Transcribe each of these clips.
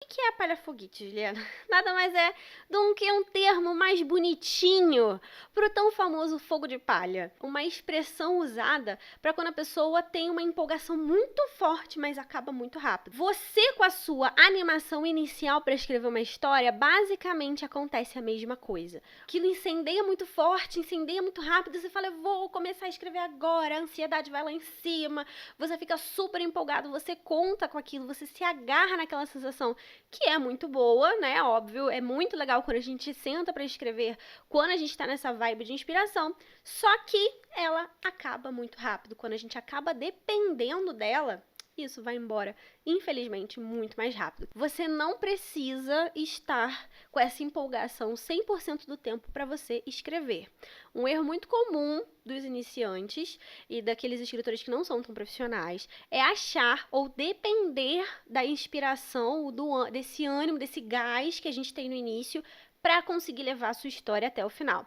O que é palha-foguete, Juliana? Nada mais é do que um termo mais bonitinho pro tão famoso fogo de palha. Uma expressão usada para quando a pessoa tem uma empolgação muito forte, mas acaba muito rápido. Você, com a sua animação inicial para escrever uma história, basicamente acontece a mesma coisa. Aquilo incendeia muito forte, incendeia muito rápido, você fala, eu vou começar a escrever agora, a ansiedade vai lá em cima, você fica super empolgado, você conta com aquilo, você se agarra naquela sensação que é muito boa, né? Óbvio, é muito legal quando a gente senta para escrever, quando a gente tá nessa vibe de inspiração, só que ela acaba muito rápido. Quando a gente acaba dependendo dela, isso vai embora, infelizmente, muito mais rápido. Você não precisa estar com essa empolgação 100% do tempo para você escrever. Um erro muito comum dos iniciantes e daqueles escritores que não são tão profissionais é achar ou depender da inspiração, desse ânimo, desse gás que a gente tem no início para conseguir levar a sua história até o final.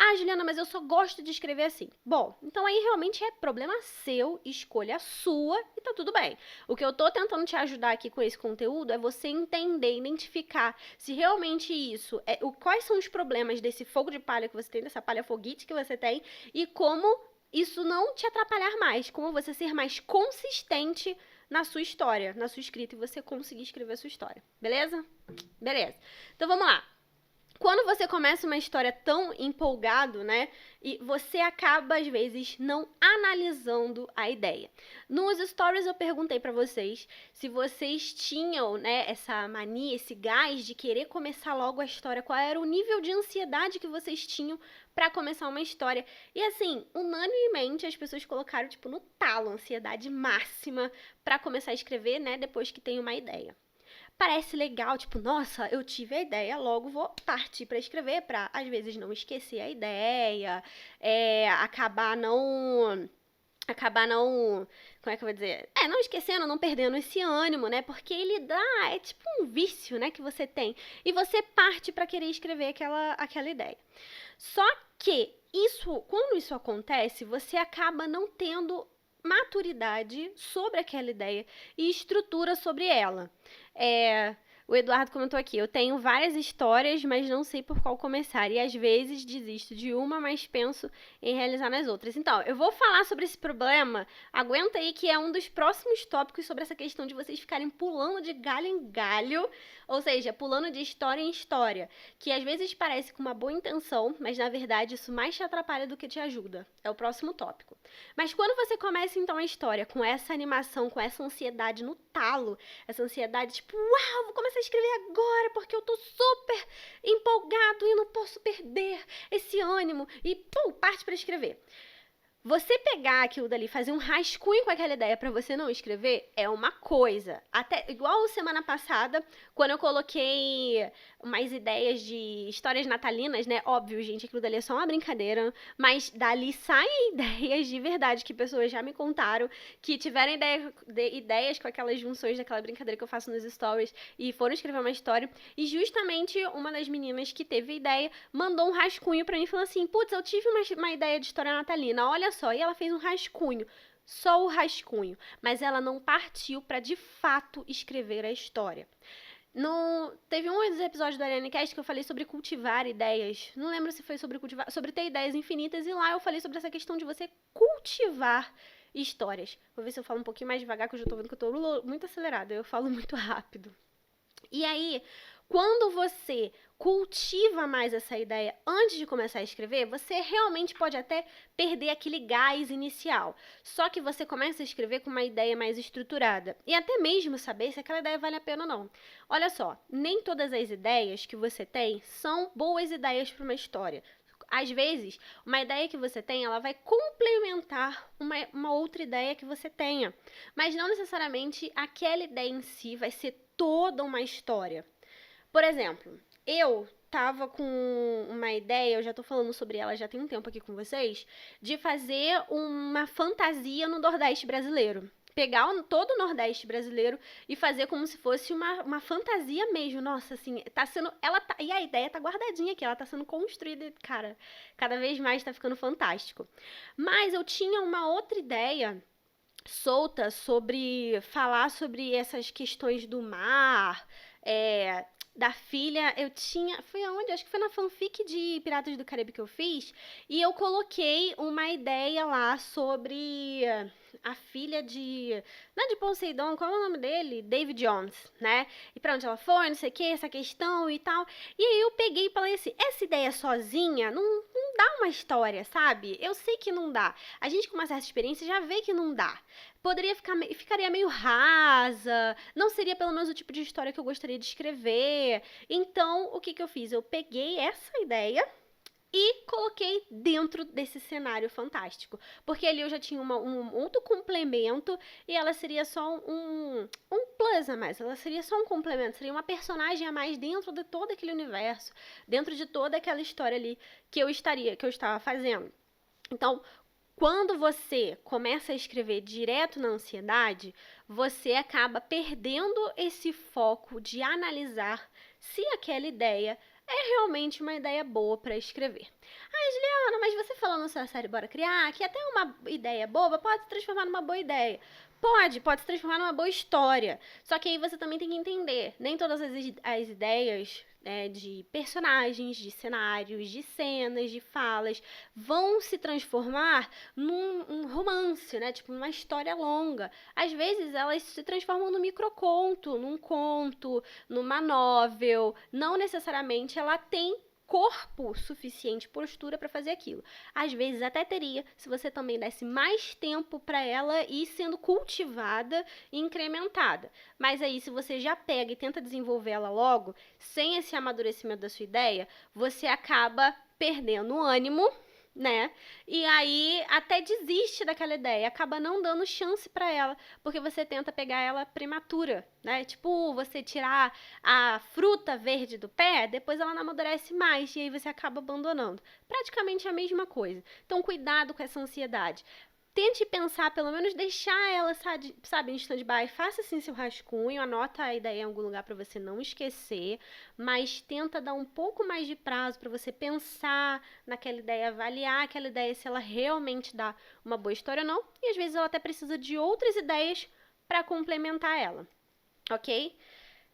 Ah, Juliana, mas eu só gosto de escrever assim. Bom, então aí realmente é problema seu, escolha sua e tá tudo bem. O que eu tô tentando te ajudar aqui com esse conteúdo é você entender, identificar se realmente isso é quais são os problemas desse fogo de palha que você tem, dessa palha foguete que você tem e como isso não te atrapalhar mais, como você ser mais consistente na sua história, na sua escrita e você conseguir escrever a sua história. Beleza? Beleza. Então vamos lá. Quando você começa uma história tão empolgado, né, e você acaba às vezes não analisando a ideia. Nos stories eu perguntei para vocês se vocês tinham, né, essa mania, esse gás de querer começar logo a história, qual era o nível de ansiedade que vocês tinham para começar uma história. E assim, unanimemente as pessoas colocaram tipo no talo, ansiedade máxima para começar a escrever, né, depois que tem uma ideia. Parece legal, tipo, nossa, eu tive a ideia, logo vou partir para escrever, para às vezes não esquecer a ideia, acabar não, como é que eu vou dizer? Não esquecendo, não perdendo esse ânimo, né? Porque ele é tipo um vício, né, que você tem. E você parte para querer escrever aquela ideia. Só que quando isso acontece, você acaba não tendo maturidade sobre aquela ideia e estrutura sobre ela. O Eduardo comentou aqui, eu tenho várias histórias, mas não sei por qual começar. E às vezes desisto de uma, mas penso em realizar nas outras. Então, eu vou falar sobre esse problema. Aguenta aí que é um dos próximos tópicos sobre essa questão de vocês ficarem pulando de galho em galho. Ou seja, pulando de história em história. Que às vezes parece com uma boa intenção, mas na verdade isso mais te atrapalha do que te ajuda. É o próximo tópico. Mas quando você começa então a história com essa animação, com essa ansiedade no talo, essa ansiedade tipo, uau, vou começar a escrever agora porque eu tô super empolgado e não posso perder esse ânimo e pum, parte para escrever. Você pegar aquilo dali, fazer um rascunho com aquela ideia para você não escrever é uma coisa. Até igual semana passada, quando eu coloquei umas ideias de histórias natalinas, né? Óbvio, gente, aquilo dali é só uma brincadeira, mas dali saem ideias de verdade que pessoas já me contaram, que tiveram ideias com aquelas junções daquela brincadeira que eu faço nos stories e foram escrever uma história. E justamente uma das meninas que teve a ideia mandou um rascunho para mim falando assim: putz, eu tive uma ideia de história natalina, olha só, e ela fez um rascunho, só o rascunho, mas ela não partiu para de fato escrever a história. Teve um dos episódios do Ariane Cast que eu falei sobre cultivar ideias. Não lembro se foi sobre ter ideias infinitas, e lá eu falei sobre essa questão de você cultivar histórias. Vou ver se eu falo um pouquinho mais devagar, que eu já tô vendo que eu tô muito acelerada, eu falo muito rápido. E aí, quando você cultiva mais essa ideia antes de começar a escrever, você realmente pode até perder aquele gás inicial. Só que você começa a escrever com uma ideia mais estruturada. E até mesmo saber se aquela ideia vale a pena ou não. Olha só, nem todas as ideias que você tem são boas ideias para uma história. Às vezes, uma ideia que você tem, ela vai complementar uma outra ideia que você tenha. Mas não necessariamente aquela ideia em si vai ser toda uma história. Por exemplo, eu tava com uma ideia, eu já tô falando sobre ela já tem um tempo aqui com vocês, de fazer uma fantasia no Nordeste brasileiro. Pegar todo o Nordeste brasileiro e fazer como se fosse uma fantasia mesmo. Nossa, assim, tá sendo. E a ideia tá guardadinha aqui, ela tá sendo construída, cara. Cada vez mais tá ficando fantástico. Mas eu tinha uma outra ideia solta falar sobre essas questões do mar, da filha, foi aonde? Acho que foi na fanfic de Piratas do Caribe que eu fiz, e eu coloquei uma ideia lá sobre a filha não é de Poseidon, qual é o nome dele? David Jones, né? E pra onde ela foi, não sei o que, essa questão e tal. E aí eu peguei e falei assim, essa ideia sozinha não dá uma história, sabe? Eu sei que não dá. A gente com uma certa experiência já vê que não dá. Ficaria meio rasa, não seria pelo menos o tipo de história que eu gostaria de escrever. Então, o que eu fiz? Eu peguei essa ideia e coloquei dentro desse cenário fantástico. Porque ali eu já tinha um outro complemento e ela seria só um plus a mais. Ela seria só um complemento, seria uma personagem a mais dentro de todo aquele universo, dentro de toda aquela história ali que eu estava fazendo. Então, quando você começa a escrever direto na ansiedade, você acaba perdendo esse foco de analisar se aquela ideia é realmente uma ideia boa para escrever. Ah, Juliana, mas você falou na sua série Bora Criar que até uma ideia boba pode se transformar numa boa ideia. Pode se transformar numa boa história. Só que aí você também tem que entender, nem todas as ideias de personagens, de cenários, de cenas, de falas, vão se transformar num romance, né? Tipo, numa história longa. Às vezes elas se transformam num microconto, num conto, numa novel. Não necessariamente ela tem corpo suficiente, postura para fazer aquilo. Às vezes até teria, se você também desse mais tempo para ela ir sendo cultivada e incrementada. Mas aí, se você já pega e tenta desenvolver ela logo, sem esse amadurecimento da sua ideia, você acaba perdendo o ânimo, né? E aí até desiste daquela ideia, acaba não dando chance para ela, porque você tenta pegar ela prematura, né? Tipo, você tirar a fruta verde do pé, depois ela não amadurece mais e aí você acaba abandonando. Praticamente a mesma coisa. Então, cuidado com essa ansiedade. Tente pensar, pelo menos deixar ela, sabe, em stand-by. Faça assim seu rascunho, anota a ideia em algum lugar para você não esquecer, mas tenta dar um pouco mais de prazo para você pensar naquela ideia, avaliar aquela ideia se ela realmente dá uma boa história ou não. E às vezes ela até precisa de outras ideias para complementar ela, ok?